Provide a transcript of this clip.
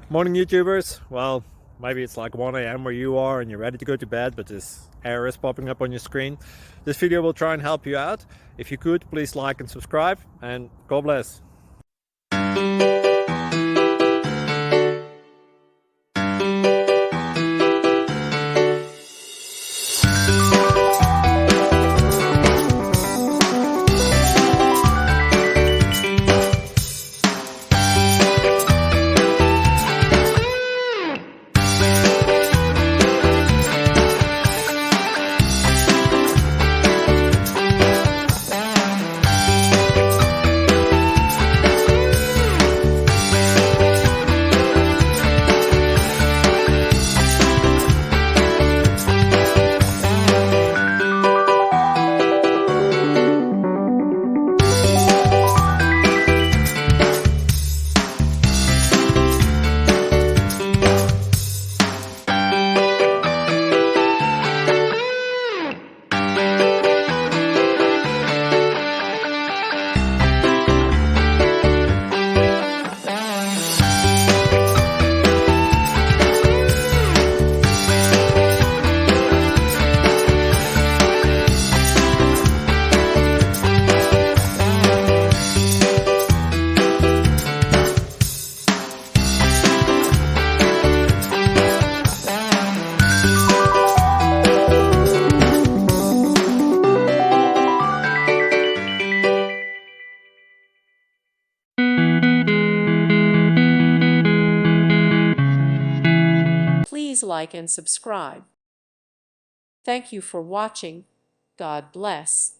Morning, YouTubers. Well, maybe it's like 1 a.m. where you are and you're ready to go to bed, but this error is popping up on your screen. This video will try and help you out. If you could, please like and subscribe, and God bless. Please like and subscribe. Thank you for watching. God bless.